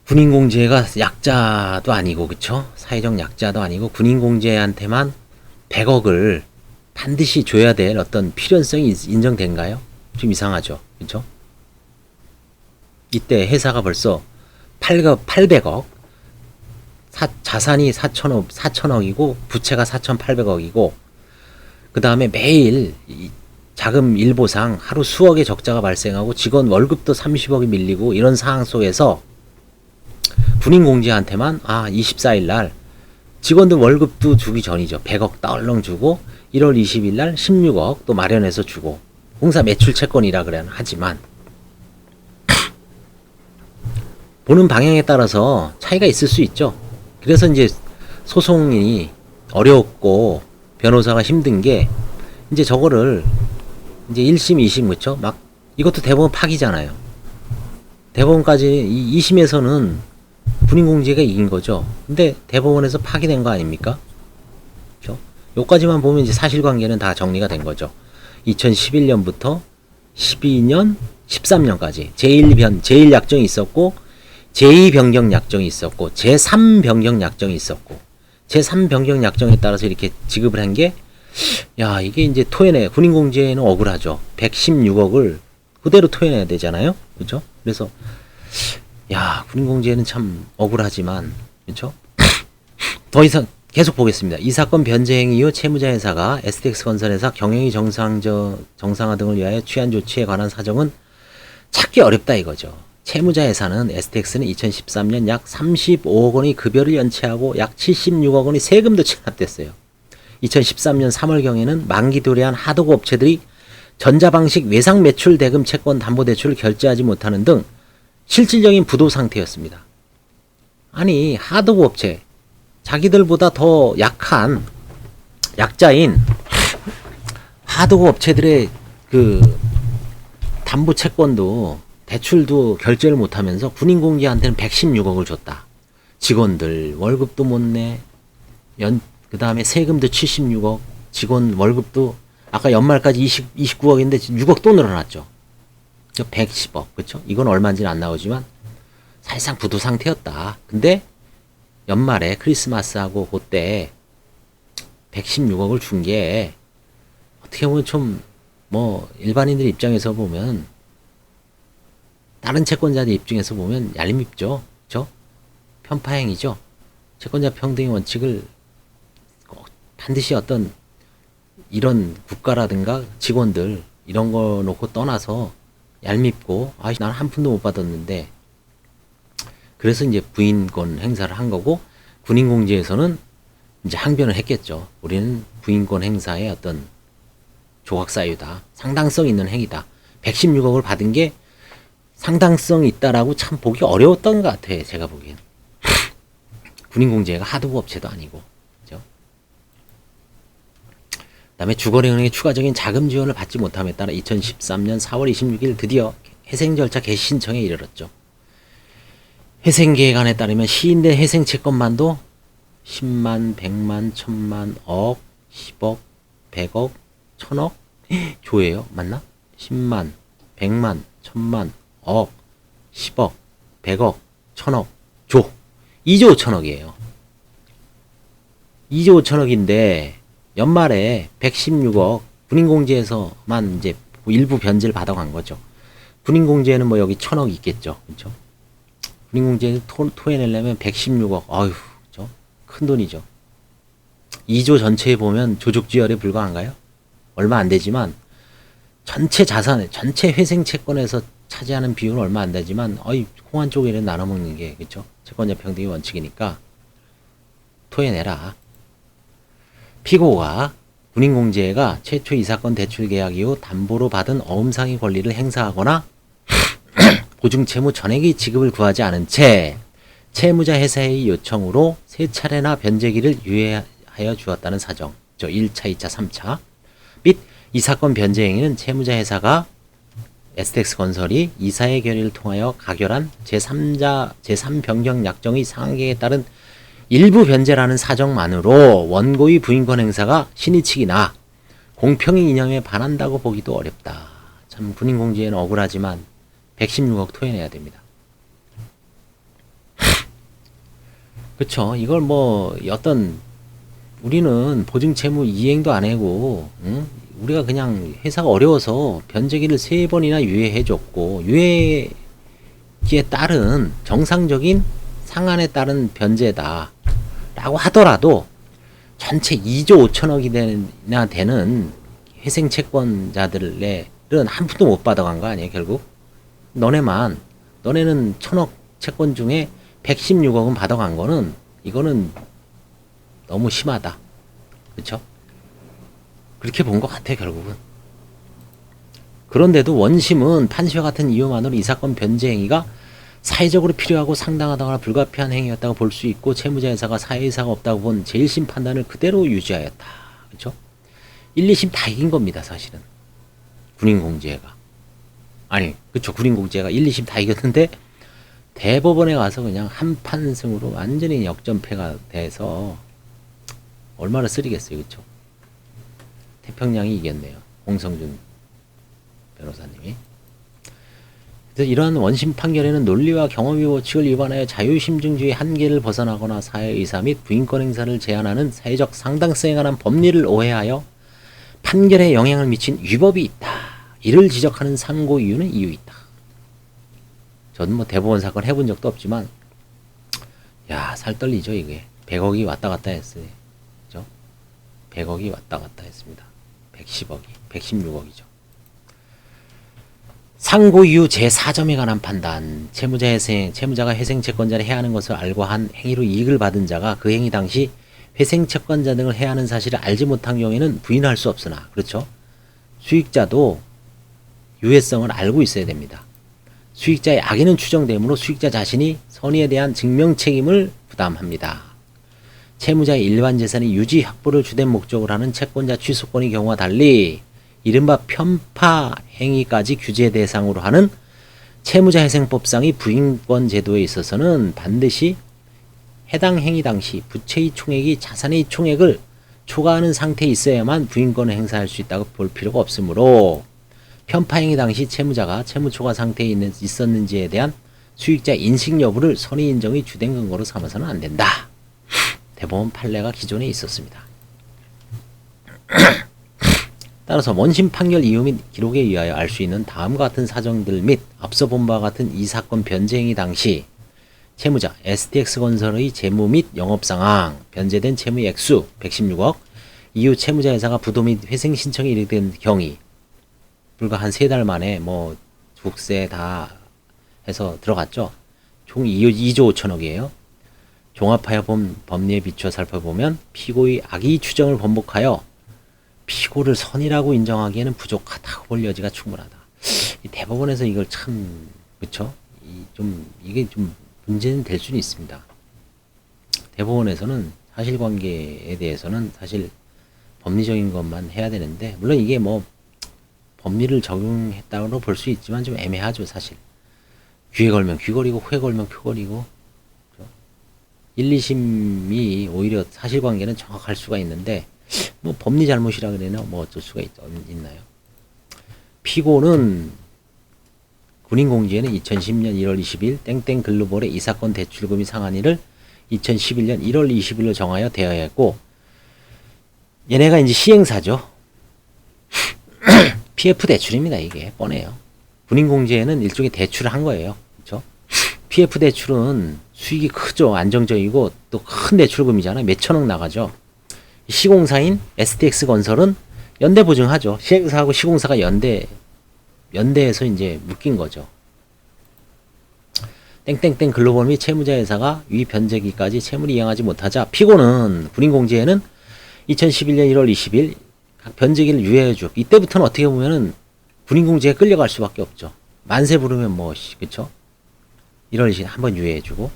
군인공제가 약자도 아니고 그쵸? 사회적 약자도 아니고 군인공제한테만 100억을 반드시 줘야 될 어떤 필연성이 인정된가요? 좀 이상하죠. 그렇죠? 이때 회사가 벌써 800억, 자산이 4천억이고 부채가 4,800억이고 그 다음에 매일 자금 일보상 하루 수억의 적자가 발생하고 직원 월급도 30억이 밀리고 이런 상황 속에서 군인 공제한테만 24일 날 직원들 월급도 주기 전이죠. 100억 딸렁 주고 1월 20일 날 16억 또 마련해서 주고 공사 매출 채권이라 그래야 하지만 보는 방향에 따라서 차이가 있을 수 있죠. 그래서 이제 소송이 어렵고 변호사가 힘든 게 이제 저거를 이제 1심, 2심 그쵸? 막 이것도 대법원 파기잖아요. 대법원까지 2심에서는 군인공제가 이긴 거죠. 근데 대법원에서 파기된 거 아닙니까? 그쵸? 요까지만 보면 이제 사실관계는 다 정리가 된 거죠. 2011년부터 12년, 13년까지 제1 약정이 있었고 제2 변경 약정이 있었고 제3 변경 약정이 있었고 제3 변경 약정에 따라서 이렇게 지급을 한 게 이게 이제 토해내 군인공제는 억울하죠. 116억을 그대로 토해내야 되잖아요. 그렇죠? 그래서 군인공제는 참 억울하지만 그렇죠? 더 이상 계속 보겠습니다. 이 사건 변제 행위 이후 채무자 회사가 STX건설회사 경영이 정상화 등을 위하여 취한 조치에 관한 사정은 찾기 어렵다 이거죠. 채무자 회사는 STX는 2013년 약 35억 원의 급여를 연체하고 약 76억 원의 세금도 체납됐어요. 2013년 3월경에는 만기 도래한 하도급 업체들이 전자방식 외상 매출 대금 채권 담보대출을 결제하지 못하는 등 실질적인 부도 상태였습니다. 아니 하도급 업체 자기들보다 더 약한 약자인 하도급 업체들의 그 담보 채권도 대출도 결제를 못하면서 군인공제한테는 116억을 줬다. 직원들 월급도 못 내. 그 다음에 세금도 76억. 직원 월급도 아까 연말까지 29억인데 6억 또 늘어났죠. 110억. 그쵸? 이건 얼마인지는 안 나오지만 사실상 부도 상태였다. 근데 연말에 크리스마스하고 그때 116억을 준 게 어떻게 보면 좀 일반인들 입장에서 보면 다른 채권자들 입장에서 보면 얄밉죠. 그죠? 편파행위죠. 채권자 평등의 원칙을 반드시 어떤 이런 국가라든가 직원들 이런 거 놓고 떠나서 얄밉고 난 한 푼도 못 받았는데 그래서 이제 부인권 행사를 한 거고 군인공제에서는 이제 항변을 했겠죠. 우리는 부인권 행사의 어떤 조각사유다. 상당성 있는 행위다. 116억을 받은 게 상당성 있다라고 참 보기 어려웠던 것 같아요. 제가 보기엔. 군인공제가 하도급 업체도 아니고. 그죠? 그 다음에 주거래은행의 추가적인 자금 지원을 받지 못함에 따라 2013년 4월 26일 드디어 회생 절차 개시 신청에 이르렀죠. 회생계획안에 따르면 시인된 회생 채권만도 10만, 100만, 1000만, 억, 10억, 100억, 1000억? 조예요? 맞나? 10만, 100만, 1000만, 억, 10억, 100억, 1000억, 조. 2조 5천억이에요. 2조 5천억인데 연말에 116억 군인공제에서만 이제 일부 변제를 받아간 거죠. 군인공제는 여기 1000억 있겠죠. 그렇죠? 군인공제를 토해내려면 116억. 어휴, 그렇죠? 큰 돈이죠. 2조 전체에 보면 조족지열에 불과한가요? 얼마 안 되지만 전체 자산에 전체 회생 채권에서 차지하는 비율은 얼마 안 되지만 공안 쪽에는 나눠 먹는 게 그렇죠? 채권자 평등의 원칙이니까 토해내라. 피고가 군인공제가 최초 이 사건 대출 계약 이후 담보로 받은 어음상의 권리를 행사하거나 보증채무 전액의 지급을 구하지 않은 채 채무자 회사의 요청으로 세 차례나 변제기를 유예하여 주었다는 사정. 1차, 2차, 3차. 및 이 사건 변제 행위는 채무자 회사가 STX건설이 이사의 결의를 통하여 가결한 제3 변경 약정의 상한계에 따른 일부 변제라는 사정만으로 원고의 부인권 행사가 신의칙이나 공평의 이념에 반한다고 보기도 어렵다. 참 군인공제에는 억울하지만 116억 토해내야 됩니다. 그쵸. 이걸 어떤 우리는 보증채무 이행도 안 하고, 응? 우리가 그냥 회사가 어려워서 변제기를 3번이나 유예해줬고, 유예기에 따른 정상적인 상한에 따른 변제다 라고 하더라도 전체 2조 5천억이나 되는 회생 채권자들은 한 푼도 못 받아간 거 아니에요, 결국? 너네는 1,000억 채권 중에 116억은 받아간 거는, 이거는 너무 심하다. 그쵸? 그렇게 본 것 같아, 결국은. 그런데도 원심은 판시와 같은 이유만으로 이 사건 변제 행위가 사회적으로 필요하고 상당하다거나 불가피한 행위였다고 볼 수 있고, 채무자 회사가 사회이사가 없다고 본 제1심 판단을 그대로 유지하였다. 그쵸? 1, 2심 다 이긴 겁니다, 사실은. 군인공제가. 아니, 그쵸. 군인공제가 1, 2심 다 이겼는데, 대법원에 가서 그냥 한판승으로 완전히 역전패가 돼서, 얼마나 쓰리겠어요, 그쵸? 태평양이 이겼네요. 홍성준 변호사님이. 그래서 이러한 원심 판결에는 논리와 경험의 원칙을 위반하여 자유심증주의 한계를 벗어나거나 사회의사 및 부인권 행사를 제한하는 사회적 상당성에 관한 법리를 오해하여 판결에 영향을 미친 위법이 있다. 이를 지적하는 상고 이유는 이유 있다. 저는 뭐 대법원 사건 해본 적도 없지만, 야, 살 떨리죠, 이게. 100억이 왔다 갔다 했어요. 그죠? 100억이 왔다 갔다 했습니다. 110억이, 116억이죠. 상고 이유 제4점에 관한 판단. 채무자가 회생채권자를 해하는 것을 알고 한 행위로 이익을 받은 자가 그 행위 당시 회생채권자 등을 해하는 사실을 알지 못한 경우에는 부인할 수 없으나, 그렇죠? 수익자도 유해성을 알고 있어야 됩니다. 수익자의 악의는 추정되므로 수익자 자신이 선의에 대한 증명 책임을 부담합니다. 채무자의 일반 재산의 유지 확보를 주된 목적으로 하는 채권자 취소권의 경우와 달리 이른바 편파 행위까지 규제 대상으로 하는 채무자 회생법상의 부인권 제도에 있어서는 반드시 해당 행위 당시 부채의 총액이 자산의 총액을 초과하는 상태에 있어야만 부인권을 행사할 수 있다고 볼 필요가 없으므로 편파 행위 당시 채무자가 채무 초과 상태에 있었는지에 대한 수익자 인식 여부를 선의 인정의 주된 근거로 삼아서는 안 된다. 대법원 판례가 기존에 있었습니다. 따라서 원심 판결 이유 및 기록에 의하여 알 수 있는 다음과 같은 사정들 및 앞서 본 바와 같은 이 사건 변제 행위 당시 채무자 STX건설의 재무 및 영업상황, 변제된 채무의 액수 116억, 이후 채무자 회사가 부도 및 회생 신청이 이르된 경위, 불과 한 3달 만에 뭐 국세 다 해서 들어갔죠. 총 2조 5천억이에요. 종합하여 본 법리에 비추어 살펴보면 피고의 악의 추정을 번복하여 피고를 선이라고 인정하기에는 부족하다고 볼 여지가 충분하다. 이 대법원에서 이걸 참, 그쵸? 이게 좀 문제는 될 수는 있습니다. 대법원에서는 사실관계에 대해서는 사실 법리적인 것만 해야 되는데, 물론 이게 뭐 법리를 적용했다고 볼 수 있지만 좀 애매하죠, 사실. 귀에 걸면 귀걸이고 후에 걸면 표걸이고. 1, 2심이 오히려 사실관계는 정확할 수가 있는데 뭐 법리 잘못이라 그래나 뭐 어쩔 수가 있나요? 피고는 군인공지에는 2010년 1월 20일 땡땡 글로벌의 이 사건 대출금이 상한일을 2011년 1월 20일로 정하여 되어야 했고, 얘네가 이제 시행사죠. PF 대출입니다. 이게 뻔해요. 군인공제에는 일종의 대출을 한 거예요. 그렇죠? PF 대출은 수익이 크죠. 안정적이고 또 큰 대출금이잖아요. 몇천억 나가죠. 시공사인 STX건설은 연대 보증하죠. 시행사하고 시공사가 연대에서 이제 묶인 거죠. 땡땡땡 글로벌 및 채무자 회사가 위 변제기까지 채무를 이행하지 못하자 피고는 군인공제에는 2011년 1월 20일 각 변제기를 유예해주고, 이때부터는 어떻게 보면은 군인공제에 끌려갈 수밖에 없죠. 만세 부르면 뭐, 그쵸? 1월 20일 한번 유예해주고,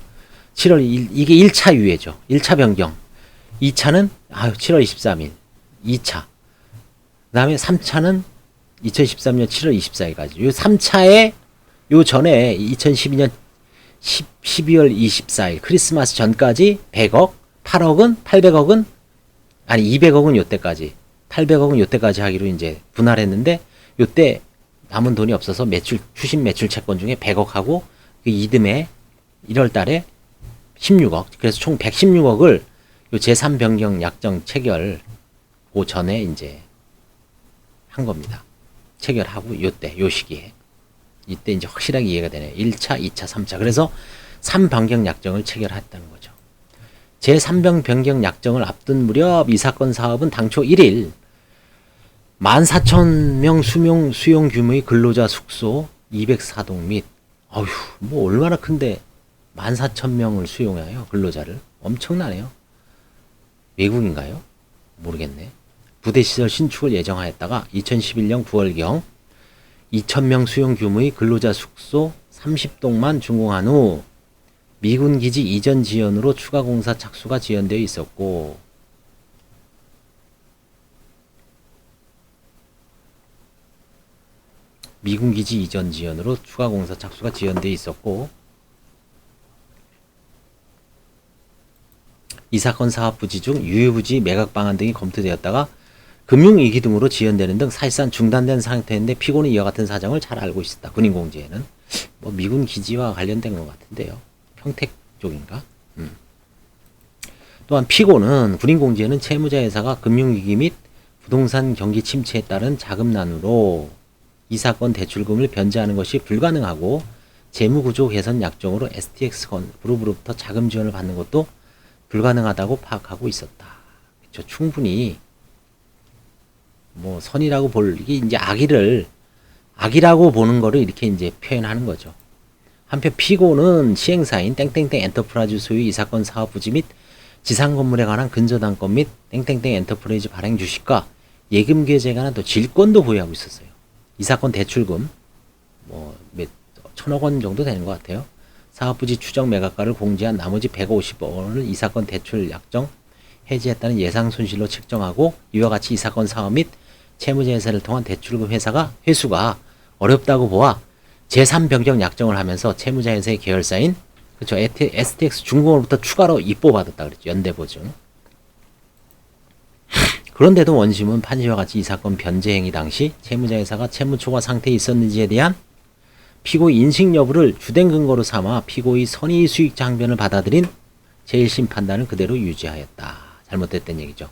7월 1일, 이게 1차 유예죠. 1차 변경. 2차는, 7월 23일. 2차. 그 다음에 3차는 2013년 7월 24일까지. 요 3차에, 요 전에 2012년 12월 24일, 크리스마스 전까지 100억, 8억은, 800억은, 아니, 200억은 요때까지. 800억은 요때까지 하기로 이제 분할했는데, 요때 남은 돈이 없어서 추심 매출 채권 중에 100억하고 그 이듬해 1월 달에 16억. 그래서 총 116억을 제3 변경 약정 체결 그 전에 이제 한 겁니다. 체결하고 요 시기에 이때 이제 확실하게 이해가 되네요. 1차, 2차, 3차. 그래서 3변경 약정을 체결했다는 거죠. 제3병 변경 약정을 앞둔 무렵 이 사건 사업은 당초 1일 14,000명 수용 규모의 근로자 숙소 204동 및 어휴 뭐 얼마나 큰데 14,000명을 수용해요. 근로자를. 엄청나네요. 외국인가요? 모르겠네. 부대시설 신축을 예정하였다가 2011년 9월경 2,000명 수용 규모의 근로자 숙소 30동만 준공한 후 미군 기지 이전 지연으로 추가 공사 착수가 지연되어 있었고 미군 기지 이전 지연으로 추가 공사 착수가 지연되어 있었고 이 사건 사업 부지 중 유효부지 매각 방안 등이 검토되었다가 금융위기 등으로 지연되는 등 사실상 중단된 상태인데 피고는 이와 같은 사정을 잘 알고 있었다. 군인공지에는 뭐 미군 기지와 관련된 것 같은데요. 평택 쪽인가? 또한 피고는 군인공지에는 채무자 회사가 금융위기 및 부동산 경기 침체에 따른 자금난으로 이 사건 대출금을 변제하는 것이 불가능하고 재무구조 개선 약정으로 STX 그룹으로부터 자금 지원을 받는 것도 불가능하다고 파악하고 있었다. 그렇죠. 충분히 뭐 선이라고 볼 이게 이제 악이라고 보는 거를 이렇게 이제 표현하는 거죠. 한편 피고는 시행사인 땡땡땡 엔터프라이즈 소유 이 사건 사업 부지 및 지상 건물에 관한 근저당권 및 땡땡땡 엔터프라이즈 발행 주식과 예금 계좌에 관한 또 질권도 보유하고 있었어요. 이 사건 대출금 뭐 몇 천억 원 정도 되는 것 같아요. 사업 부지 추정 매각가를 공제한 나머지 150억 원을 이 사건 대출 약정 해지했다는 예상 손실로 책정하고 이와 같이 이 사건 사업 및 채무자 회사를 통한 대출금 회수가 어렵다고 보아 제3 변경 약정을 하면서 채무자 회사의 계열사인 그렇죠. STX 중공으로부터 추가로 입보받았다 그랬죠. 연대보증. 그런데도 원심은 판시와 같이 이 사건 변제 행위 당시 채무자 회사가 채무 초과 상태에 있었는지에 대한 피고의 인식 여부를 주된 근거로 삼아 피고의 선의 수익 장변을 받아들인 제1심 판단을 그대로 유지하였다. 잘못됐다는 얘기죠.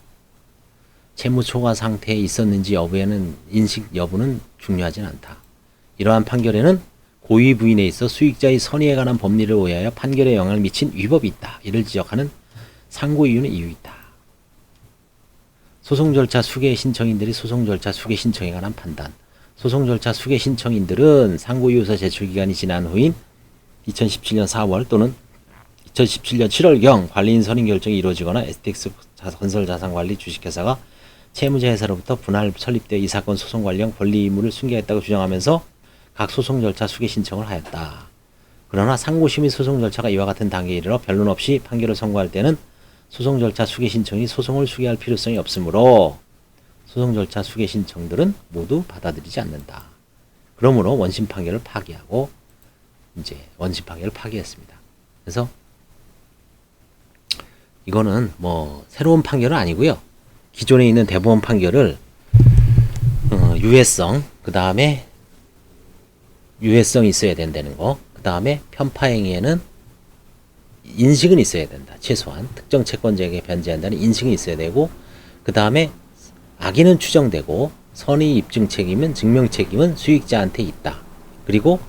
채무 초과 상태에 있었는지 여부에는 인식 여부는 중요하진 않다. 이러한 판결에는 고의 부인에 있어 수익자의 선의에 관한 법리를 오해하여 판결에 영향을 미친 위법이 있다. 이를 지적하는 상고 이유는 이유 있다. 소송 절차 수개 신청인들이 소송 절차 수개 신청에 관한 판단. 소송 절차 수개 신청인들은 상고 이유서 제출 기간이 지난 후인 2017년 4월 또는 2017년 7월경 관리인 선임 결정이 이루어지거나 STX 건설자산관리 주식회사가 채무자 회사로부터 분할 설립되어 이 사건 소송 관련 권리 의무를 승계했다고 주장하면서 각 소송 절차 수개 신청을 하였다. 그러나 상고심의 소송 절차가 이와 같은 단계에 이르러 변론 없이 판결을 선고할 때는 소송 절차 수개 신청이 소송을 수개할 필요성이 없으므로 소송 절차 수개 신청들은 모두 받아들이지 않는다. 그러므로 원심 판결을 파기하고 이제 원심 판결을 파기했습니다. 그래서 이거는 뭐 새로운 판결은 아니고요. 기존에 있는 대법원 판결을 유해성, 그 다음에 유해성이 있어야 된다는 거, 그 다음에 편파행위에는 인식은 있어야 된다. 최소한 특정 채권자에게 변제한다는 인식은 있어야 되고, 그 다음에 악의는 추정되고 선의 입증 책임은 증명 책임은 수익자한테 있다. 그리고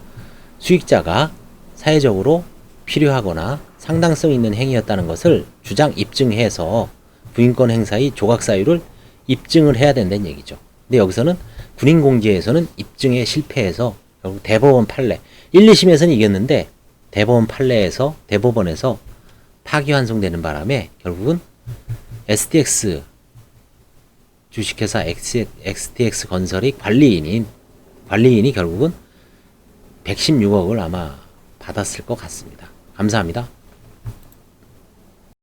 수익자가 사회적으로 필요하거나 상당성 있는 행위였다는 것을 주장 입증해서 부인권 행사의 조각 사유를 입증을 해야 된다는 얘기죠. 근데 여기서는 군인공지에서는 입증에 실패해서 결국 대법원 판례 1, 2심에서는 이겼는데 대법원에서 파기환송되는 바람에 결국은 STX 주식회사 XTX 건설의 관리인이 결국은 116억을 아마 받았을 것 같습니다. 감사합니다.